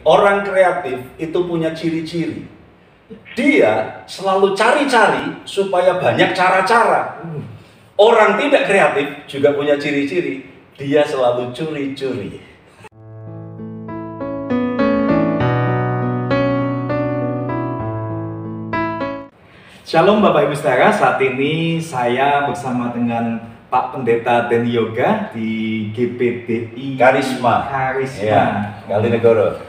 Orang kreatif itu punya ciri-ciri. Dia selalu cari-cari supaya banyak cara-cara. Orang tidak kreatif juga punya ciri-ciri. Dia selalu curi-curi. Shalom Bapak Ibu Saudara, saat ini saya bersama dengan Pak Pendeta Denny Yoga di GPDI Karisma. Ya,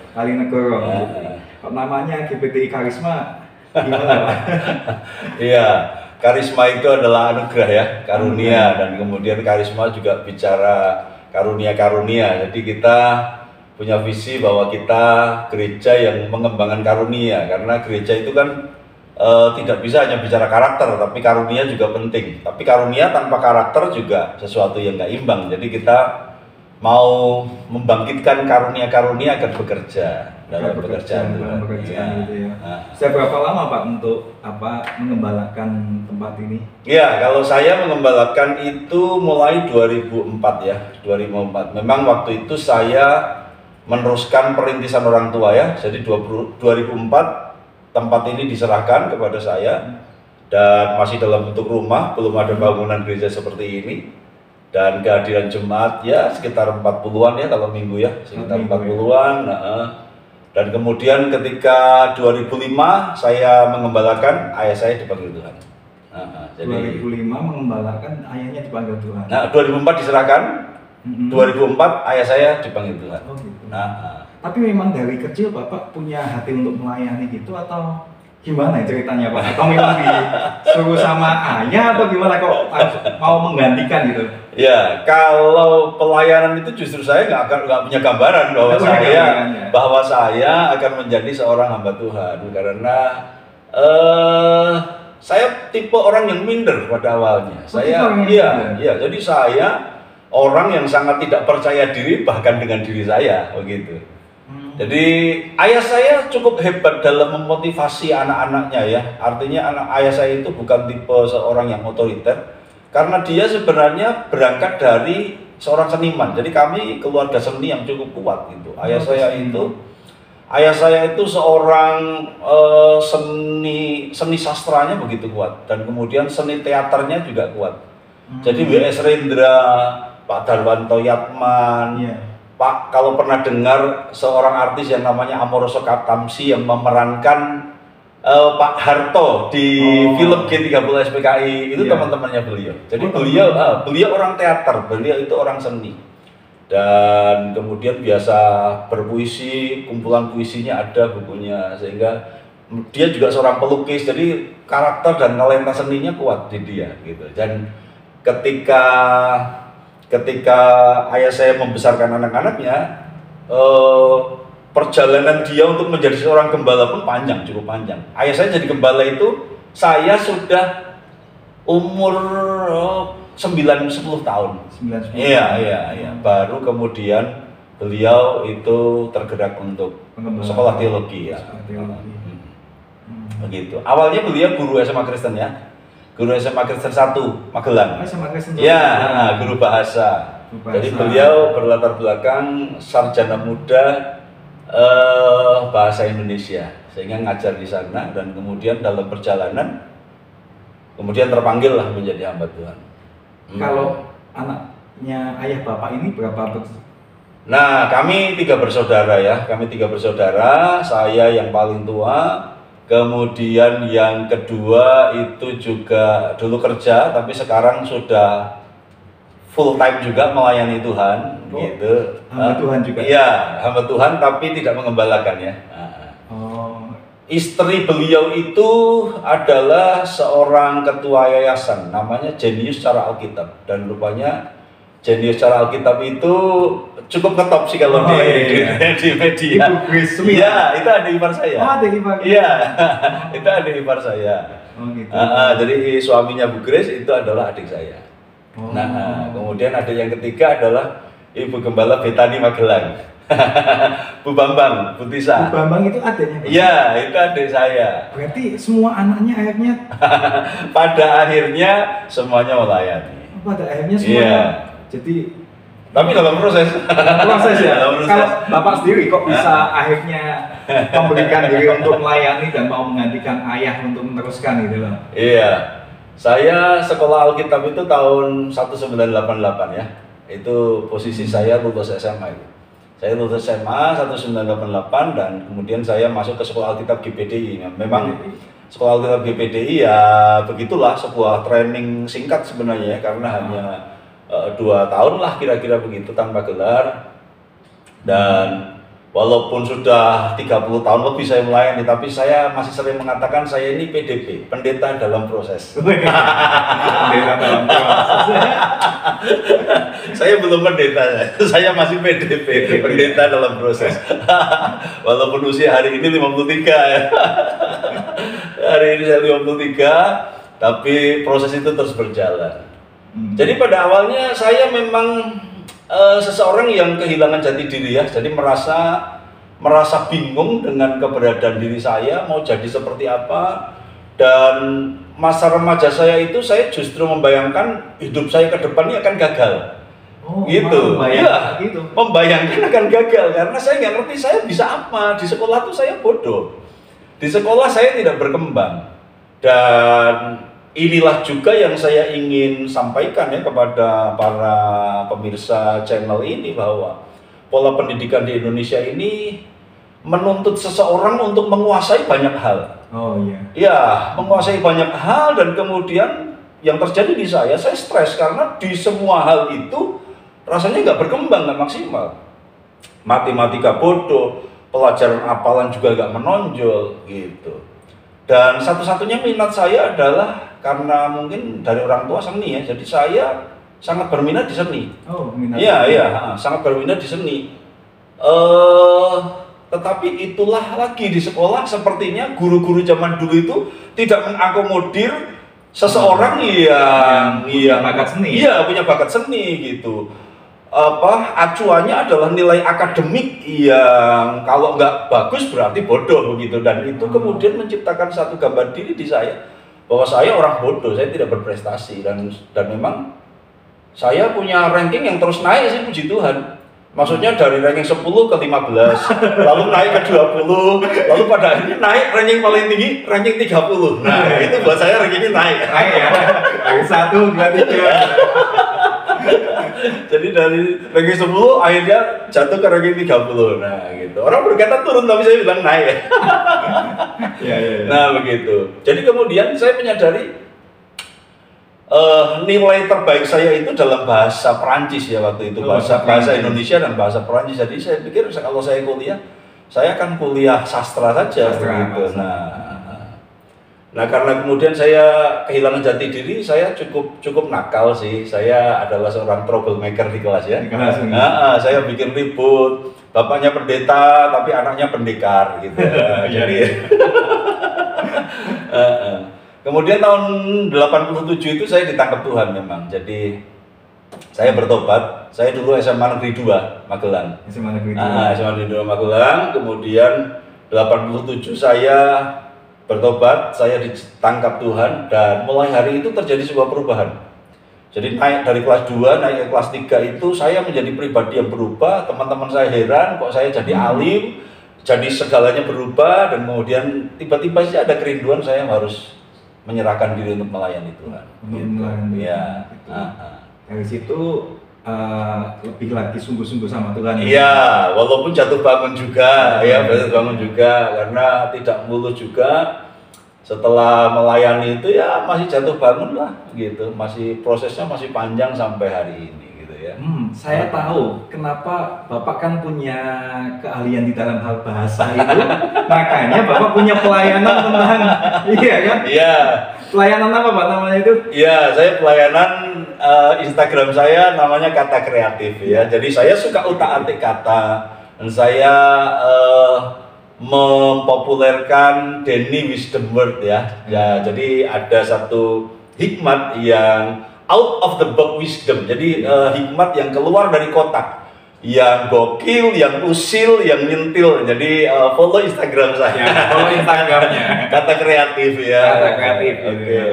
Kalinegoro. Ya. Kok namanya GPDI Karisma? Gimana Pak? Iya, karisma itu adalah anugerah ya, karunia, dan kemudian karisma juga bicara karunia-karunia. Jadi kita punya visi bahwa kita gereja yang mengembangkan karunia, karena gereja itu kan tidak bisa hanya bicara karakter, tapi karunia juga penting. Tapi karunia tanpa karakter juga sesuatu yang nggak imbang. Jadi kita mau membangkitkan karunia-karunia agar bekerja dalam pekerjaan gitu ya. Sudah berapa lama Pak untuk mengembalakan tempat ini? Ya, kalau saya mengembalakan itu mulai 2004 ya, 2004. Memang waktu itu saya meneruskan perintisan orang tua ya. Jadi 2004 tempat ini diserahkan kepada saya dan masih dalam bentuk rumah, belum ada bangunan gereja seperti ini. Dan kehadiran jemaat ya sekitar 40-an ya kalau minggu ya, sekitar 40-an. Dan kemudian ketika 2005 saya mengembalakan, ayah saya dipanggil Tuhan. Jadi 2005 mengembalakan, ayahnya dipanggil Tuhan. Nah, 2004 diserahkan, 2004 ayah saya dipanggil Tuhan. Oh gitu. Tapi memang dari kecil Bapak punya hati untuk melayani gitu atau gimana ceritanya Pak? Atau memang disuruh sama ayah atau gimana kok mau menggantikan gitu? Ya, kalau pelayanan itu justru saya nggak punya gambaran bahwa saya akan menjadi seorang hamba Tuhan, karena saya tipe orang yang minder pada awalnya. Jadi saya orang yang sangat tidak percaya diri bahkan dengan diri saya begitu. Jadi ayah saya cukup hebat dalam memotivasi anak-anaknya ya. Artinya ayah saya itu bukan tipe seorang yang otoriter, karena dia sebenarnya berangkat dari seorang seniman. Jadi kami keluarga seni yang cukup kuat gitu. Ayah saya itu seorang seni sastranya begitu kuat, dan kemudian seni teaternya juga kuat. Jadi W.S. Rendra, Pak Darwanto Yatman, Pak, kalau pernah dengar seorang artis yang namanya Amoroso Katamsi yang memerankan Pak Harto di film G30 SPKI, itu teman-temannya beliau. Jadi beliau orang teater, beliau itu orang seni. Dan kemudian biasa berpuisi, kumpulan puisinya ada bukunya, sehingga dia juga seorang pelukis. Jadi karakter dan talenta seninya kuat di dia gitu. Dan ketika ayah saya membesarkan anak-anaknya, perjalanan dia untuk menjadi seorang gembala pun cukup panjang. Ayah saya jadi gembala itu saya sudah umur 9-10 tahun. Iya. Baru kemudian beliau itu tergerak untuk sekolah teologi ya. Begitu. Awalnya beliau guru SMA Kristen ya. Guru SMA Kristen 1 Magelang. Ya, guru bahasa. Jadi beliau berlatar belakang sarjana muda bahasa Indonesia, sehingga ngajar di sana, dan kemudian dalam perjalanan kemudian terpanggil lah menjadi hamba Tuhan. Kalau anaknya ayah Bapak ini berapa? Nah, kami 3 bersaudara ya. Kami 3 bersaudara, saya yang paling tua. Kemudian yang kedua itu juga dulu kerja, tapi sekarang sudah full time juga melayani Tuhan, gitu. Hamba Tuhan juga? Iya, hamba Tuhan tapi tidak mengembalakan ya. Istri beliau itu adalah seorang ketua yayasan, namanya Jenius Cara Alkitab, dan rupanya Jenius Cara Alkitab itu cukup ngetop sih kalau di media. Iya, itu adik ipar saya. Iya, itu adik ipar saya. Gitu. Jadi suaminya Bu Grace itu adalah adik saya. Kemudian adik yang ketiga adalah Ibu Gembala Betani Magelang. Bu Bambang, Bu Tisa. Bu Bambang itu adiknya? Iya, itu adik saya. Berarti semua anaknya akhirnya? Pada akhirnya semuanya melayani. Pada akhirnya semuanya. Jadi Tapi dalam proses. Proses ya. Dalam proses. Kalau Bapak sendiri kok bisa akhirnya memberikan diri untuk melayani dan mau menggantikan ayah untuk meneruskan gitu loh? Iya. Saya sekolah Alkitab itu tahun 1988 ya. Itu posisi saya lulus SMA itu. Saya lulus SMA 1988 dan kemudian saya masuk ke sekolah Alkitab GPDI. Memang sekolah Alkitab GPDI ya begitulah, sebuah training singkat sebenarnya ya, karena hanya 2 tahun lah kira-kira begitu tanpa gelar. Dan walaupun sudah 30 tahun lebih saya melayani, tapi saya masih sering mengatakan saya ini PDP, pendeta dalam proses. Pendeta dalam proses. Saya belum pendeta, saya masih PDP, pendeta dalam proses. Walaupun usia hari ini 53 ya. Hari ini saya 53, tapi proses itu terus berjalan. Jadi pada awalnya saya memang seseorang yang kehilangan jati diri ya, jadi merasa bingung dengan keberadaan diri saya, mau jadi seperti apa. Dan masa remaja saya itu saya justru membayangkan hidup saya ke depan ini akan gagal. Gitu, ya, gitu. Membayangkan akan gagal karena saya nggak ngerti saya bisa apa. Di sekolah tuh saya bodoh, di sekolah saya tidak berkembang. Dan inilah juga yang saya ingin sampaikan ya kepada para pemirsa channel ini, bahwa pola pendidikan di Indonesia ini menuntut seseorang untuk menguasai banyak hal. Oh iya. Ya, menguasai banyak hal, dan kemudian yang terjadi di saya stres karena di semua hal itu rasanya nggak berkembang, nggak maksimal. Matematika bodoh, pelajaran hafalan juga nggak menonjol gitu. Dan satu-satunya minat saya adalah karena mungkin dari orang tua seni ya, jadi saya sangat berminat di seni. Oh, minat. Iya, sangat berminat di seni. Tetapi itulah lagi di sekolah sepertinya guru-guru zaman dulu itu tidak mengakomodir seseorang yang bakat seni. Iya, punya bakat seni gitu. Acuannya adalah nilai akademik yang kalau nggak bagus berarti bodoh begitu, dan itu kemudian menciptakan satu gambar diri di saya bahwa saya orang bodoh, saya tidak berprestasi, dan memang saya punya ranking yang terus naik sih, puji Tuhan. Maksudnya dari ranking 10 ke 15, lalu naik ke 20, lalu pada akhirnya naik ranking paling tinggi, ranking 30. Nah, itu buat saya rankingnya naik. Naik ya. Dari 1, 2, 3. Jadi dari ranking 10 akhirnya jatuh ke ranking 30. Nah, gitu. Orang berkata turun tapi saya bilang naik. Ya. Nah, begitu. Jadi kemudian saya menyadari nilai terbaik saya itu dalam bahasa Perancis ya waktu itu, bahasa Indonesia dan bahasa Perancis. Jadi saya pikir kalau saya kuliah, saya akan kuliah sastra saja gitu. Nah karena kemudian saya kehilangan jati diri, saya cukup nakal sih. Saya adalah seorang troublemaker di kelas ya. Saya bikin ribut. Bapaknya pendeta tapi anaknya pendekar gitu. Jadi kemudian tahun 87 itu saya ditangkap Tuhan memang. Jadi saya bertobat. Saya dulu SMA Negeri 2 Magelang. SMA Negeri 2. SMA Negeri 2 Magelang. Kemudian 87 saya bertobat, saya ditangkap Tuhan, dan mulai hari itu terjadi sebuah perubahan. Jadi naik dari kelas 2 naik ke kelas 3 itu saya menjadi pribadi yang berubah. Teman-teman saya heran kok saya jadi alim, jadi segalanya berubah, dan kemudian tiba-tiba sih ada kerinduan saya harus menyerahkan diri untuk melayani Tuhan. Ya. Dari situ lebih lagi sungguh-sungguh sama Tuhan. Iya, walaupun jatuh bangun juga, karena tidak mulus juga. Setelah melayani itu ya masih jatuh bangun lah, gitu. Masih prosesnya masih panjang sampai hari ini. Ya. Saya tahu kenapa Bapak kan punya keahlian di dalam hal bahasa itu, makanya Bapak punya pelayanan tentang, iya kan? Iya. Pelayanan apa Pak namanya itu? Iya, saya pelayanan Instagram saya namanya Kata Kreatif ya. Jadi saya suka utak-atik kata, dan saya mempopulerkan Denny Wisdom Word ya. Jadi ada satu hikmat yang out of the box wisdom, jadi hikmat yang keluar dari kotak, yang gokil, yang usil, yang nyentil. Jadi follow Instagram saya. Follow Instagramnya. Kata Kreatif ya. Kata Kreatif. Oke.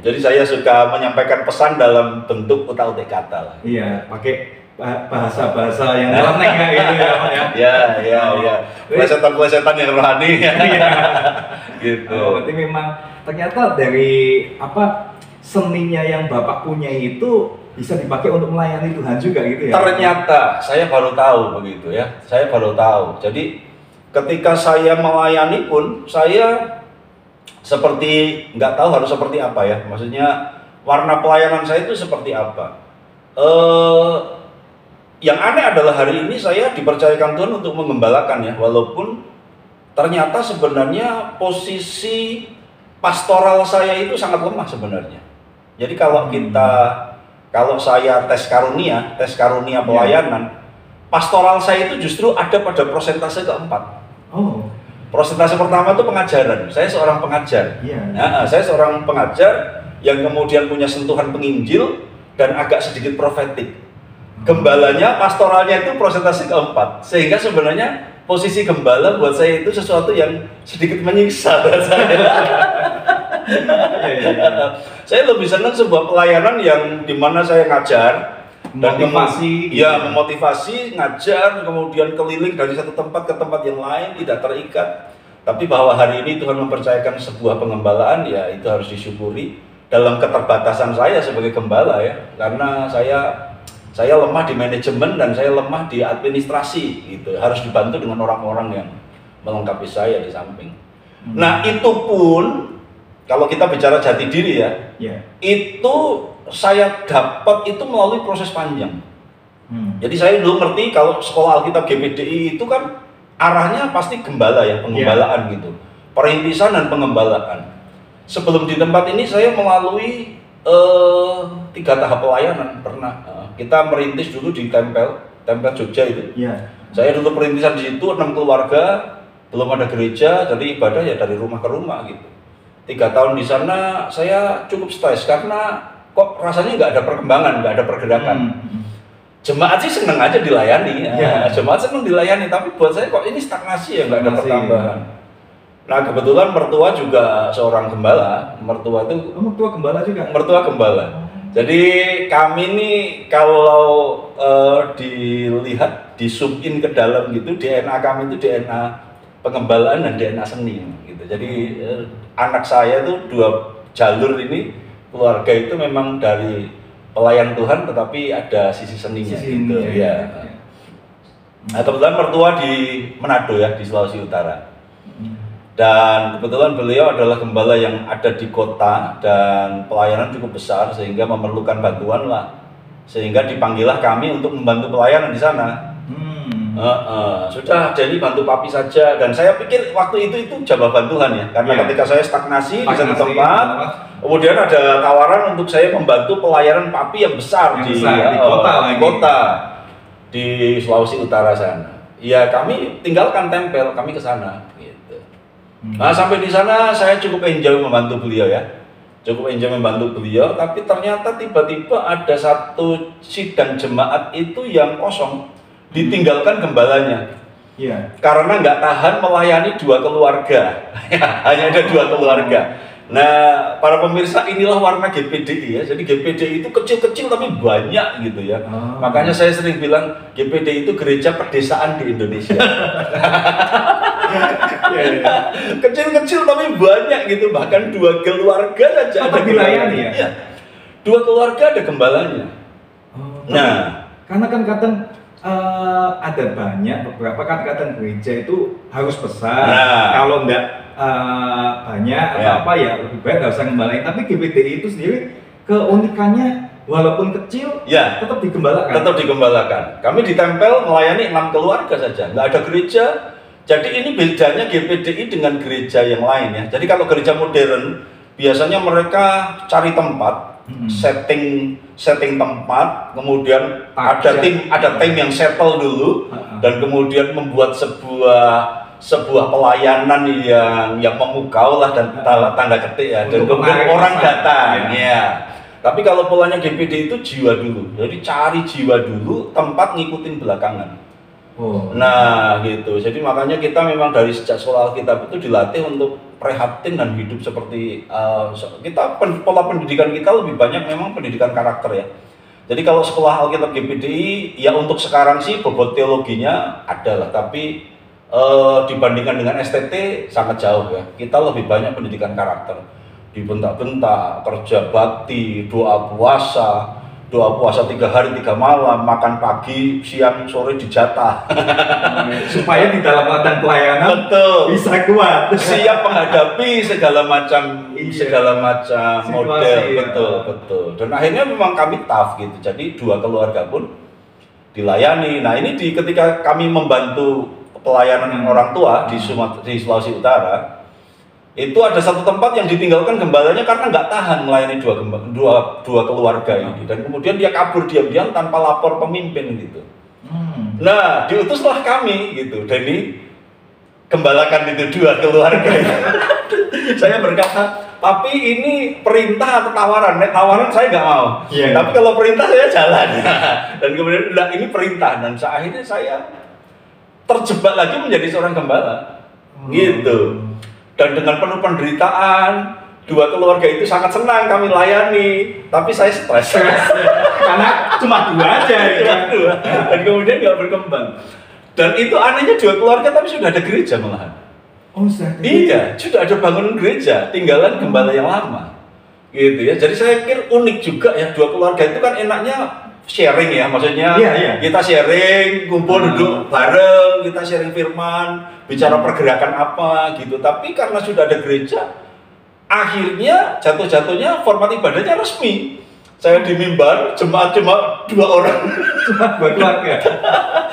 Jadi saya suka menyampaikan pesan dalam bentuk utak-atik kata lah. Iya, pakai bahasa-bahasa yang nyeleneh kayak gitu ya Pak ya. Ya. Plesetan-plesetan yang rohani ya. Gitu. Berarti memang ternyata dari seninya yang Bapak punya itu bisa dipakai untuk melayani Tuhan juga gitu ya. Ternyata saya baru tahu begitu ya. Saya baru tahu. Jadi ketika saya melayani pun saya seperti nggak tahu harus seperti apa ya. Maksudnya warna pelayanan saya itu seperti apa. Yang aneh adalah hari ini saya dipercayakan Tuhan untuk mengembalakan ya. Walaupun ternyata sebenarnya posisi pastoral saya itu sangat lemah sebenarnya. Jadi kalau saya tes karunia pelayanan, pastoral saya itu justru ada pada persentase keempat. Persentase pertama itu pengajaran. Saya seorang pengajar. Saya seorang pengajar yang kemudian punya sentuhan penginjil dan agak sedikit profetik. Gembalanya, pastoralnya itu persentase keempat. Sehingga sebenarnya posisi gembala buat saya itu sesuatu yang sedikit menyiksa buat saya. Saya lebih senang sebuah pelayanan yang dimana saya ngajar, memotivasi, ngajar, kemudian keliling dari satu tempat ke tempat yang lain, tidak terikat. Tapi bahwa hari ini Tuhan mempercayakan sebuah pengembalaan, ya itu harus disyukuri dalam keterbatasan saya sebagai gembala ya, karena saya lemah di manajemen dan saya lemah di administrasi gitu. Harus dibantu dengan orang-orang yang melengkapi saya di samping. Nah, itu pun kalau kita bicara jati diri ya, itu saya dapat itu melalui proses panjang. Jadi saya dulu ngerti kalau sekolah Alkitab GPDI itu kan arahnya pasti gembala ya, pengembalaan gitu. Perintisan dan pengembalaan. Sebelum di tempat ini saya melalui 3 tahap pelayanan pernah. Kita merintis dulu di Tempel Jogja itu. Saya dulu perintisan di situ 6 keluarga, belum ada gereja, jadi ibadah ya dari rumah ke rumah gitu. 3 tahun di sana saya cukup stres karena kok rasanya nggak ada perkembangan, nggak ada pergerakan. Jemaat sih seneng aja dilayani, jemaat seneng dilayani, tapi buat saya kok ini stagnasi ya, nggak ada pertambahan. Nah kebetulan mertua juga seorang gembala, mertua gembala juga? Mertua gembala. Jadi kami ini kalau dilihat, di zoom in ke dalam gitu, DNA kami itu DNA pengembalaan dan DNA seni gitu. Jadi anak saya tuh 2 jalur ini, keluarga itu memang dari pelayan Tuhan tetapi ada sisi seninya gitu ya. Nah, kebetulan mertua di Manado ya, di Sulawesi Utara. Dan kebetulan beliau adalah gembala yang ada di kota dan pelayanan cukup besar sehingga memerlukan bantuan lah. Sehingga dipanggillah kami untuk membantu pelayanan di sana. Sudah, jadi bantu papi saja. Dan saya pikir waktu itu jawaban Tuhan ya. Karena ketika saya stagnasi di satu tempat, kemudian ada tawaran untuk saya membantu pelayanan papi yang besar di kota di Sulawesi Utara sana. Ya kami tinggalkan Tempel, kami ke sana. Nah sampai di sana saya cukup enjoy membantu beliau ya, tapi ternyata tiba-tiba ada satu sidang jemaat itu yang kosong, ditinggalkan gembalanya, karena nggak tahan melayani 2 keluarga, hanya ada 2 keluarga. Nah para pemirsa, inilah warna GPDI ya, jadi GPDI itu kecil-kecil tapi banyak gitu ya, makanya saya sering bilang GPDI itu gereja pedesaan di Indonesia. Kecil-kecil tapi banyak gitu, bahkan 2 keluarga saja ada dilayani ya? 2 keluarga ada gembalanya. Nah, karena kan kadang ada beberapa kadang gereja itu harus besar. Kalau enggak banyak apa ya lebih baik nggak usah ngembalain. Tapi GPDI itu sendiri keunikannya walaupun kecil tetap digembalakan. Kami di Tempel melayani 6 keluarga saja, nggak ada gereja. Jadi ini bedanya GPDI dengan gereja yang lain ya. Jadi kalau gereja modern biasanya mereka cari tempat, setting tempat, kemudian ada tim yang settle dulu, dan kemudian membuat sebuah pelayanan yang memukau lah dan tanda ketik ya, dan kemudian orang datang ya. Tapi kalau polanya GPDI itu jiwa dulu, jadi cari jiwa dulu, tempat ngikutin belakangan. Nah gitu, jadi makanya kita memang dari sejak sekolah Alkitab itu dilatih untuk prihatin dan hidup seperti pola pendidikan kita lebih banyak memang pendidikan karakter ya. Jadi kalau sekolah Alkitab GPDI, ya untuk sekarang sih bobot teologinya ada lah, tapi dibandingkan dengan STT sangat jauh ya. Kita lebih banyak pendidikan karakter, dibentak-bentak, kerja bakti, doa puasa 3 hari 3 malam, makan pagi, siang, sore dijatah. Supaya di dalam ladang pelayanan betul, bisa kuat, siap menghadapi segala macam model, ya. betul. Dan akhirnya memang kami tough gitu. Jadi 2 keluarga pun dilayani. Nah ini ketika kami membantu pelayanan orang tua di Sulawesi Utara, itu ada satu tempat yang ditinggalkan gembalanya karena nggak tahan melayani dua keluarga ini, dan kemudian dia kabur diam-diam tanpa lapor pemimpin gitu. Nah diutuslah kami gitu, jadi gembalakan itu 2 keluarga. Saya berkata, tapi ini perintah atau tawaran? Tawaran saya nggak mau, tapi kalau perintah saya jalan. Dan kemudian ini perintah, dan akhirnya saya terjebak lagi menjadi seorang gembala gitu. Dan dengan penuh penderitaan, 2 keluarga itu sangat senang kami layani, tapi saya stres karena cuma 2 aja ya. Cuma 2, dan kemudian nggak berkembang. Dan itu anehnya 2 keluarga tapi sudah ada gereja malahan. Oh, sudah. Iya, sudah ada bangunan gereja, tinggalan gembala yang lama gitu ya. Jadi saya pikir unik juga ya, 2 keluarga itu kan enaknya sharing ya, maksudnya kita sharing, kumpul duduk bareng, kita sharing firman, bicara pergerakan apa gitu. Tapi karena sudah ada gereja, akhirnya jatuh-jatuhnya format ibadahnya resmi. Saya di mimbar, jemaat cuma 2 orang, cuma 2 keluarga.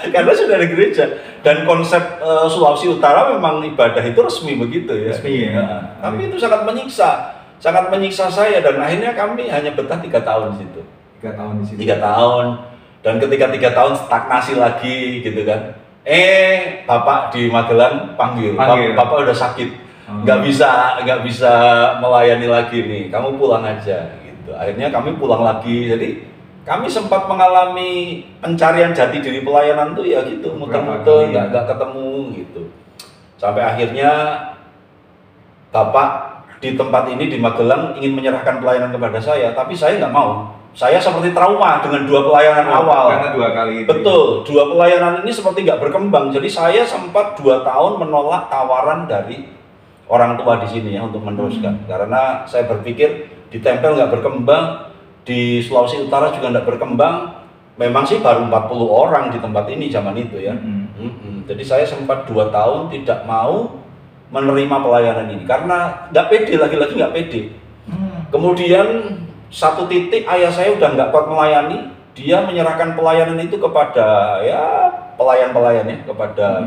Karena sudah ada gereja. Dan konsep Sulawesi Utara memang ibadah itu resmi begitu ya. Resmi ya. Tapi itu sangat menyiksa saya, dan akhirnya kami hanya betah 3 tahun di situ. 3 tahun di situ. 3 tahun, dan ketika 3 tahun stagnasi lagi gitu kan. Bapak di Magelang panggil. Bapak udah sakit, nggak bisa melayani lagi nih. Kamu pulang aja gitu. Akhirnya kami pulang lagi. Jadi kami sempat mengalami pencarian jati diri pelayanan tuh ya gitu, muter-muter nggak ketemu gitu. Sampai akhirnya Bapak di tempat ini di Magelang ingin menyerahkan pelayanan kepada saya, tapi saya nggak mau. Saya seperti trauma dengan 2 pelayanan awal. Karena 2 kali itu. Betul, 2 pelayanan ini seperti nggak berkembang. Jadi saya sempat 2 tahun menolak tawaran dari orang tua di sini ya untuk meneruskan. Karena saya berpikir di Tempel nggak berkembang, di Sulawesi Utara juga nggak berkembang. Memang sih baru 40 orang di tempat ini zaman itu ya. Jadi saya sempat 2 tahun tidak mau menerima pelayanan ini karena nggak pede, lagi-lagi nggak pede. Kemudian satu titik ayah saya udah nggak kuat melayani, dia menyerahkan pelayanan itu kepada ya pelayan-pelayan ya, kepada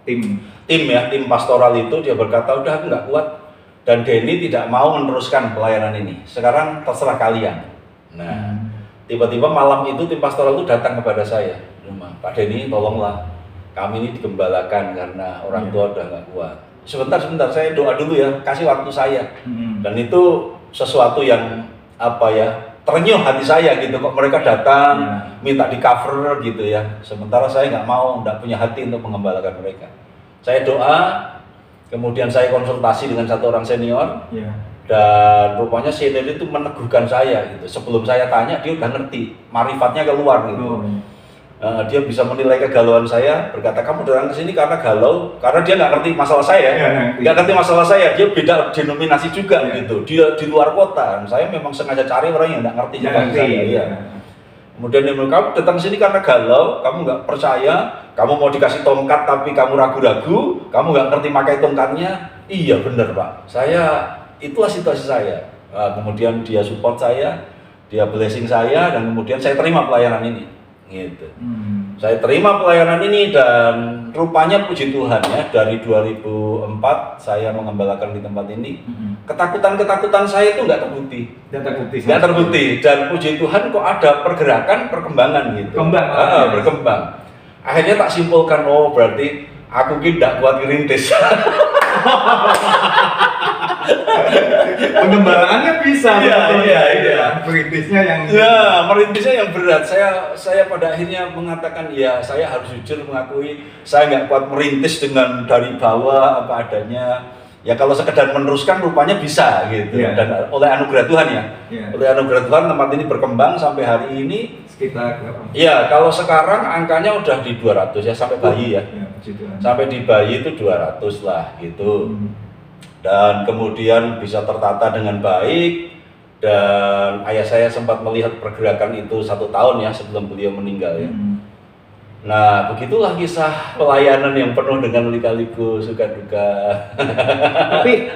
tim pastoral itu. Dia berkata udah aku nggak kuat, dan Denny tidak mau meneruskan pelayanan ini, sekarang terserah kalian. Nah tiba-tiba malam itu tim pastoral itu datang kepada saya, Pak Denny tolonglah kami ini digembalakan karena orang tua udah nggak kuat. Sebentar saya doa dulu ya, kasih waktu saya. Dan itu sesuatu yang terenyuh hati saya gitu, kok mereka datang minta di cover gitu ya, sementara saya nggak punya hati untuk mengembalakan mereka. Saya doa, kemudian saya konsultasi dengan satu orang senior, dan rupanya senior itu meneguhkan saya gitu. Sebelum saya tanya, dia udah ngerti, marifatnya keluar gitu. Dia bisa menilai kegalauan saya, berkata kamu datang ke sini karena galau, karena dia nggak ngerti masalah saya, dia beda denominasi juga gitu, dia di luar kota. Saya memang sengaja cari orang yang nggak ngerti juga saya. Kemudian dia bilang, kamu datang sini karena galau, kamu nggak percaya, kamu mau dikasih tongkat tapi kamu ragu-ragu, kamu nggak ngerti pakai tongkatnya. Iya benar Pak, itulah situasi saya. Kemudian dia support saya, dia blessing saya, dan kemudian saya terima pelayanan ini. Gitu. Saya terima pelayanan ini, dan rupanya puji Tuhan ya, dari 2004 saya mengembalakan di tempat ini. Ketakutan saya itu nggak terbukti, dan puji Tuhan kok ada perkembangan gitu. Berkembang. Akhirnya tak simpulkan, oh berarti aku tidak kuat ngerintis. Pengembalaannya bisa. Iya. Merintisnya yang berat. Saya pada akhirnya mengatakan ya, saya harus jujur mengakui saya nggak kuat merintis dengan dari bawah apa adanya. Ya kalau sekedar meneruskan rupanya bisa gitu. Dan oleh anugerah Tuhan ya. Oleh anugerah Tuhan tempat ini berkembang sampai hari ini. sekitar berapa? Iya, kalau sekarang angkanya udah di 200 ya, sampai bayi ya. Sampai di bayi itu 200 lah gitu. Dan kemudian bisa tertata dengan baik. Dan ayah saya sempat melihat pergerakan itu 1 tahun ya sebelum beliau meninggal ya. Nah, begitulah kisah pelayanan yang penuh dengan lika-liku, suka duka. Tapi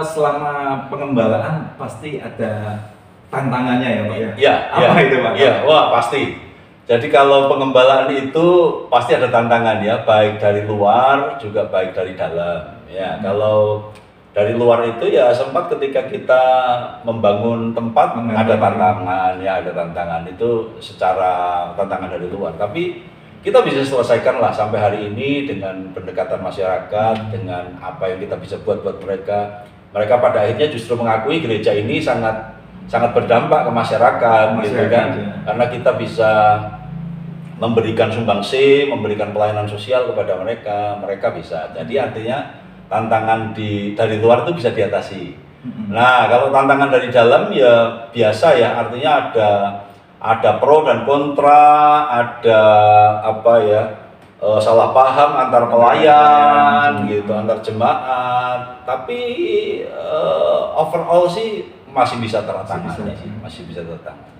selama pengembalaan pasti ada tantangannya ya Pak ya? Iya. Apa itu Pak? Iya, wah pasti. Jadi kalau pengembalaan itu pasti ada tantangan ya, baik dari luar juga baik dari dalam. Ya, kalau dari luar itu ya sempat ketika kita membangun tempat ada tantangan ya, ada tantangan itu secara tantangan dari luar. Tapi kita bisa selesaikan lah sampai hari ini dengan pendekatan masyarakat, dengan apa yang kita bisa buat mereka. Mereka pada akhirnya justru mengakui gereja ini sangat berdampak ke masyarakat gitu kan. Ya. Karena kita bisa memberikan sumbangsi, memberikan pelayanan sosial kepada mereka, mereka bisa. Jadi artinya tantangan dari luar itu bisa diatasi. Nah, kalau tantangan dari dalam ya biasa ya, artinya ada pro dan kontra, ada apa ya, salah paham antar pelayan gitu, antar jemaat. Tapi overall sih masih bisa tertangani, masih bisa tertangani.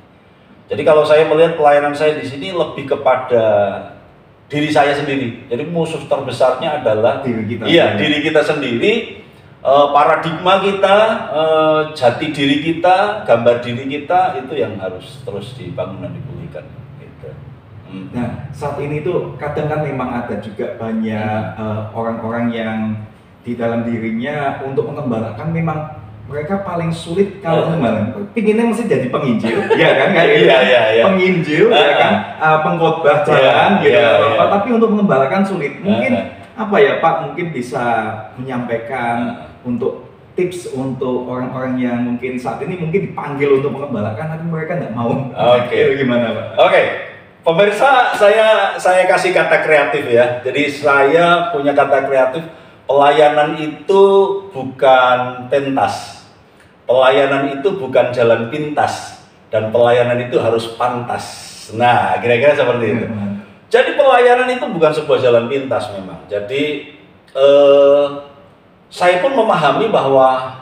Jadi kalau saya melihat pelayanan saya di sini lebih kepada diri saya sendiri. Jadi musuh terbesarnya adalah diri kita sendiri, paradigma kita, jati diri kita, gambar diri kita itu yang harus terus dibangun dan dipulihkan. Gitu. Nah, saat ini tuh kadang kan memang ada juga banyak orang-orang yang di dalam dirinya untuk mengembalakan memang mereka paling sulit kalau pinginnya mesti jadi penginjil, ya kan? Kayak penginjil, ya kan? Pengkhotbah jalan, gitu. Tapi untuk mengembalakan sulit. Mungkin apa ya Pak? Mungkin bisa menyampaikan untuk tips untuk orang-orang yang mungkin saat ini mungkin dipanggil untuk mengembalakan, tapi mereka nggak mau. Oke. Gimana Pak? Oke. Pemirsa, saya kasih kata kreatif ya. Jadi saya punya kata kreatif. Pelayanan itu bukan pentas, pelayanan itu bukan jalan pintas, dan pelayanan itu harus pantas. Nah, kira-kira seperti itu. Jadi pelayanan itu bukan sebuah jalan pintas memang. Jadi saya pun memahami bahwa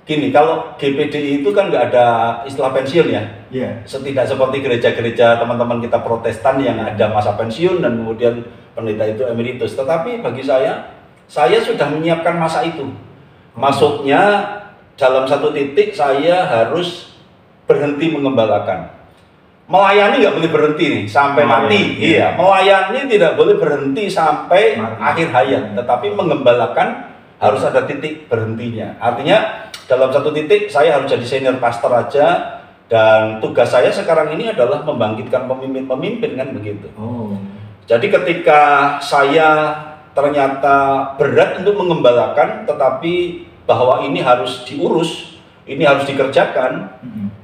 gini, kalau GPDI itu kan nggak ada istilah pensiun ya. Tidak seperti gereja-gereja teman-teman kita Protestan yang ada masa pensiun dan kemudian pendeta itu emeritus. Tetapi bagi saya sudah menyiapkan masa itu. Maksudnya dalam satu titik saya harus berhenti mengembalakan. Melayani nggak boleh berhenti nih sampai mati. Iya, melayani tidak boleh berhenti sampai akhir hayat. Tetapi mengembalakan harus ada titik berhentinya. Artinya dalam satu titik saya harus jadi senior pastor aja. Dan tugas saya sekarang ini adalah membangkitkan pemimpin-pemimpin kan begitu. Jadi ketika saya ternyata berat untuk mengembalakan, tetapi bahwa ini harus diurus, ini harus dikerjakan.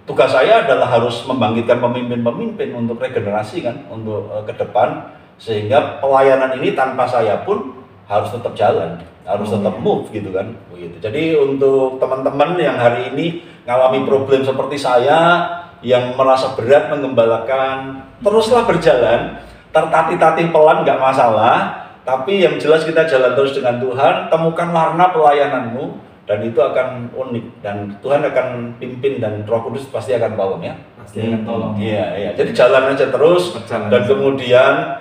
Tugas saya adalah harus membangkitkan pemimpin-pemimpin untuk regenerasi kan, untuk ke depan, sehingga pelayanan ini tanpa saya pun harus tetap jalan, harus tetap move gitu kan, begitu. Jadi untuk teman-teman yang hari ini ngalami problem seperti saya, yang merasa berat mengembalakan, teruslah berjalan, tertatih-tatih pelan nggak masalah. Tapi yang jelas kita jalan terus dengan Tuhan, temukan warna pelayananmu dan itu akan unik dan Tuhan akan pimpin dan Roh Kudus pasti akan tolong ya. Pasti akan tolong. Iya. Jadi jalan aja terus dan kemudian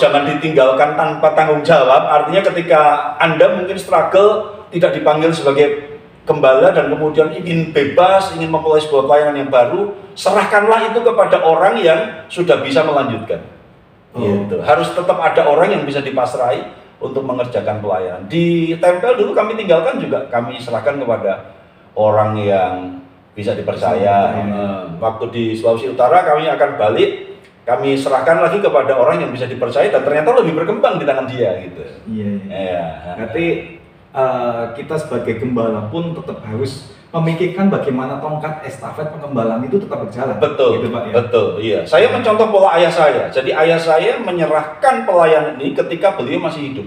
jangan ditinggalkan tanpa tanggung jawab. Artinya ketika Anda mungkin struggle, tidak dipanggil sebagai gembala dan kemudian ingin bebas, ingin memulai sebuah pelayanan yang baru, serahkanlah itu kepada orang yang sudah bisa melanjutkan. Gitu. Harus tetap ada orang yang bisa dipasrai untuk mengerjakan pelayanan. Di tempel dulu kami tinggalkan juga kami serahkan kepada orang yang bisa dipercaya. Waktu di Sulawesi Utara kami akan balik, kami serahkan lagi kepada orang yang bisa dipercaya dan ternyata lebih berkembang di tangan dia gitu. Berarti kita sebagai gembala pun tetap harus memikirkan bagaimana tongkat estafet pengembalaan itu tetap berjalan. Betul, gitu, Pak, ya? Betul, iya. Saya mencontoh pola ayah saya. Jadi ayah saya menyerahkan pelayanan ini ketika beliau masih hidup.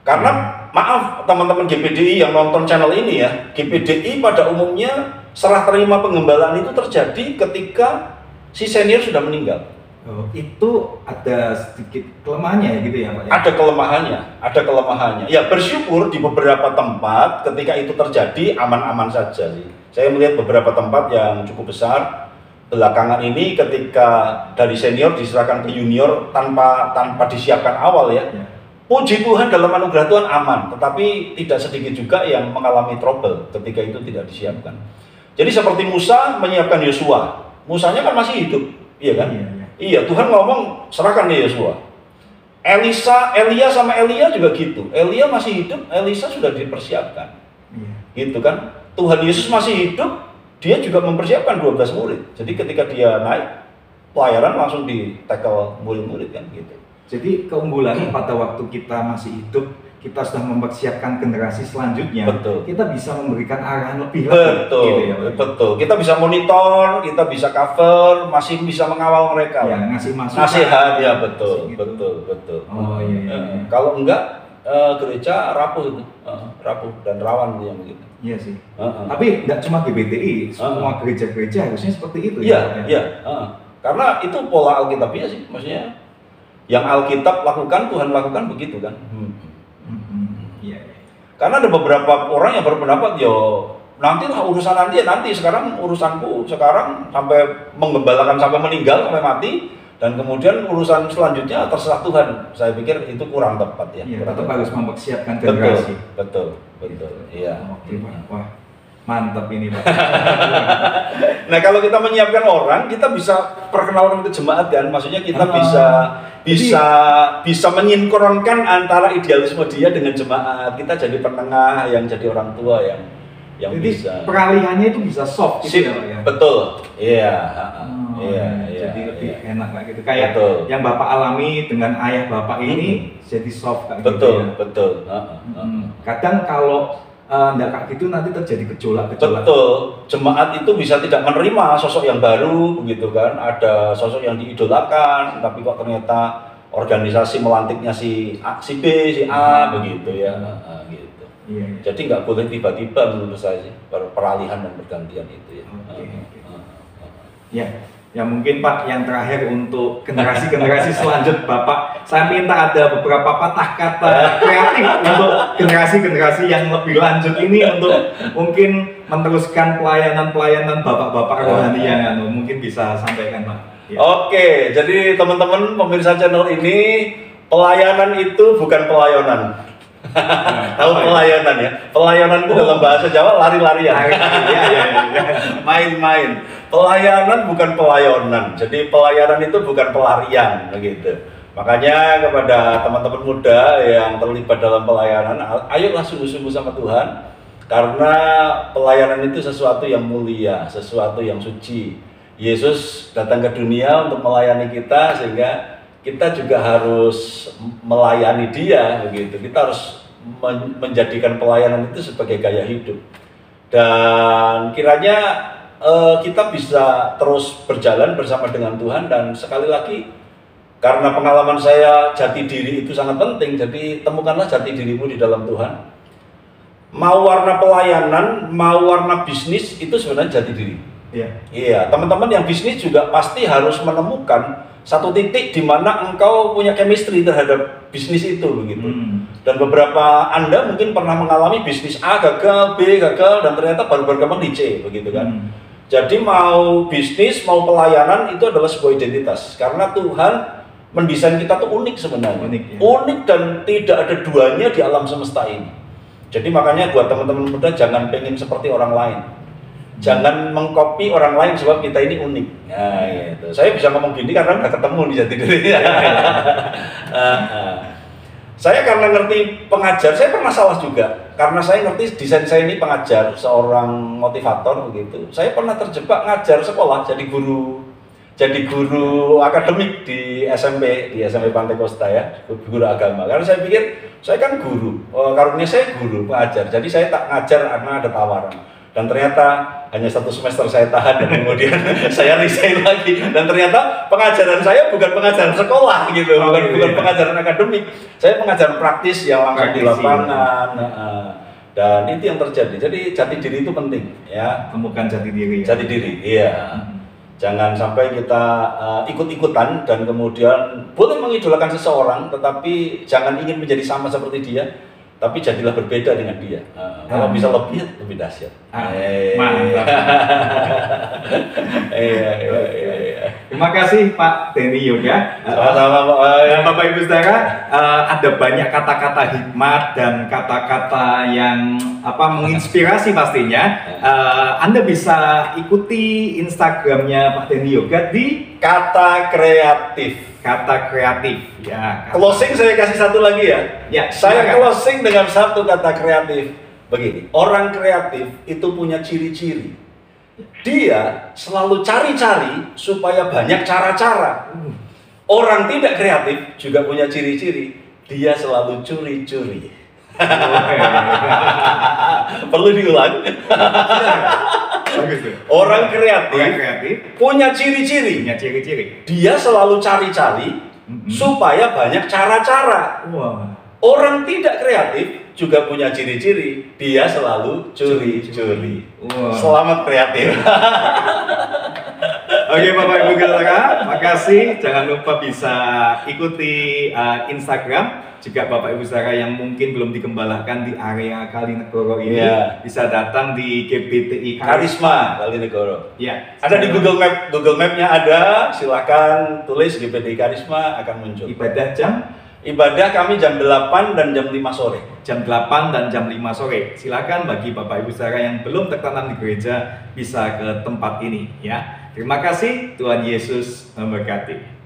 Karena maaf teman-teman GPDI yang nonton channel ini ya, GPDI pada umumnya serah terima pengembalaan itu terjadi ketika si senior sudah meninggal. Oh, itu ada sedikit kelemahannya ya gitu ya Pak? Ada kelemahannya. Ya bersyukur di beberapa tempat ketika itu terjadi aman-aman saja sih. Saya melihat beberapa tempat yang cukup besar belakangan ini ketika dari senior diserahkan ke junior tanpa disiapkan awal ya. Puji Tuhan dalam anugerah Tuhan aman, tetapi tidak sedikit juga yang mengalami trouble ketika itu tidak disiapkan. Jadi seperti Musa menyiapkan Yosua, Musanya kan masih hidup, iya kan? Iya, Tuhan ngomong serahkan dia Yosua. Elia sama Elia juga gitu. Elia masih hidup, Elisa sudah dipersiapkan. Gitu kan? Tuhan Yesus masih hidup, dia juga mempersiapkan 12 murid. Jadi ketika dia naik, pelayanan langsung di-tackle murid-murid kan gitu. Jadi keunggulannya pada waktu kita masih hidup, kita sudah mempersiapkan generasi selanjutnya. Betul. Kita bisa memberikan arahan lebih lagi. Betul, gitu ya, betul. Kita bisa monitor, kita bisa cover, masih bisa mengawal mereka. Ya, ngasih masukan. Nasihat ya, betul, betul. Oh iya. Kalau enggak, gereja rapuh itu, rapuh dan rawan yang begitu. Iya sih. Tapi enggak cuma GBTI, semua gereja-gereja harusnya seperti itu. Iya. Karena itu pola Alkitabiah sih, maksudnya yang Alkitab lakukan, Tuhan lakukan begitu kan. Iya. Karena ada beberapa orang yang berpendapat, nanti lah urusan nanti sekarang urusanku sekarang sampai menggembalakan sampai meninggal sampai mati, dan kemudian urusan selanjutnya terserah Tuhan. Saya pikir itu kurang tepat ya. Tetap harus mempersiapkan generasi. Betul. Iya. Wah, mantap ini Pak. Nah kalau kita menyiapkan orang, kita bisa perkenalkan ke jemaat kan, maksudnya kita bisa menyinkronkan antara idealisme dia dengan jemaat. Kita jadi penengah yang jadi orang tua yang jadi bisa. Peralihannya itu bisa soft gitu ya. Betul. Iya. Jadi lebih enak lah gitu. Kayak yang Bapak alami dengan ayah Bapak ini jadi soft kayak gitu ya. Betul. Kadang kalau enggak kayak gitu nanti terjadi gejolak. Betul. Jemaat itu bisa tidak menerima sosok yang baru begitu kan. Ada sosok yang diidolakan tapi kok ternyata organisasi melantiknya si B, si A begitu ya. Gitu. Iya. Jadi nggak boleh tiba-tiba menurut saya sih peralihan dan pergantian itu ya. Ya mungkin Pak yang terakhir untuk generasi-generasi selanjutnya Bapak, saya minta ada beberapa patah kata kreatif untuk generasi-generasi yang lebih lanjut ini untuk mungkin meneruskan pelayanan Bapak-bapak rohani yang mungkin bisa sampaikan Pak. Ya. Oke, jadi teman-teman pemirsa channel ini, pelayanan itu bukan pelayanan. Tahu pelayanan ya? Pelayanan itu dalam bahasa Jawa lari-larian. Main-main. Pelayanan bukan pelayanan. Jadi pelayanan itu bukan pelarian begitu. Makanya kepada teman-teman muda yang terlibat dalam pelayanan, ayolah sungguh-sungguh sama Tuhan. Karena pelayanan itu sesuatu yang mulia, sesuatu yang suci. Yesus datang ke dunia untuk melayani kita, sehingga kita juga harus melayani dia begitu. Kita harus menjadikan pelayanan itu sebagai gaya hidup. Dan kiranya kita bisa terus berjalan bersama dengan Tuhan. Dan sekali lagi, karena pengalaman saya jati diri itu sangat penting, jadi temukanlah jati dirimu di dalam Tuhan. Mau warna pelayanan, mau warna bisnis, itu sebenarnya jati diri. Iya, teman-teman yang bisnis juga pasti harus menemukan satu titik di mana engkau punya chemistry terhadap bisnis itu begitu. Dan beberapa Anda mungkin pernah mengalami bisnis A gagal, B gagal, dan ternyata baru berkembang di C begitu kan. Jadi mau bisnis, mau pelayanan itu adalah sebuah identitas. Karena Tuhan mendesain kita tuh unik sebenarnya. Unik dan tidak ada duanya di alam semesta ini. Jadi makanya buat teman-teman muda, jangan pengen seperti orang lain. Jangan mengcopy orang lain sebab kita ini unik. Nah, gitu. Saya bisa ngomong gini karena udah ketemu di jati diri. Saya karena ngerti pengajar, saya pernah salah juga. Karena saya ngerti desain saya ini pengajar, seorang motivator begitu. Saya pernah terjebak ngajar sekolah, jadi guru akademik di SMP Pantai Kosta ya, guru agama. Karena saya pikir saya kan guru, karunia saya guru pengajar. Jadi saya tak ngajar karena ada tawaran. Dan ternyata hanya 1 semester saya tahan, dan kemudian saya resign lagi. Dan ternyata pengajaran saya bukan pengajaran sekolah gitu, bukan pengajaran akademik. Saya pengajaran praktis yang langsung di lapangan. Dan itu yang terjadi. Jadi jati diri itu penting ya. Temukan jati diri. Jati diri, iya. Jangan sampai kita ikut-ikutan dan kemudian boleh mengidolakan seseorang, tetapi jangan ingin menjadi sama seperti dia, tapi jadilah berbeda dengan dia. Kalau bisa lebih dahsyat. Mantap. Terima kasih Pak Denny Yoga. Sama-sama Pak. Bapak Ibu Saudara, ada banyak kata-kata hikmat dan kata-kata yang menginspirasi pastinya. Anda bisa ikuti Instagramnya Pak Denny Yoga di Kata Kreatif. Kata Kreatif. Ya. Closing saya kasih satu lagi ya. Ya. Saya closing dengan satu kata kreatif. Begini, orang kreatif itu punya ciri-ciri. Dia selalu cari-cari supaya banyak cara-cara. Orang tidak kreatif juga punya ciri-ciri. Dia selalu curi-curi. Perlu diulang. Orang kreatif punya ciri-ciri. Dia selalu cari-cari supaya banyak cara-cara. Orang tidak kreatif juga punya ciri-ciri. Dia selalu curi-curi. Selamat kreatif. Oke Bapak Ibu Saudara, makasih. Jangan lupa bisa ikuti Instagram. Juga Bapak Ibu Saudara yang mungkin belum dikembalakan di area Kalinegoro ini, bisa datang di GBTI Karisma Kalinegoro. Ya. Ada di Google Map-nya ada. Silakan tulis GBTI Karisma, akan muncul. Ibadah kami jam 8 dan jam 5 sore. Jam 8 dan jam 5 sore. Silakan bagi Bapak Ibu Saudara yang belum tertanam di gereja bisa ke tempat ini ya. Terima kasih, Tuhan Yesus memberkati.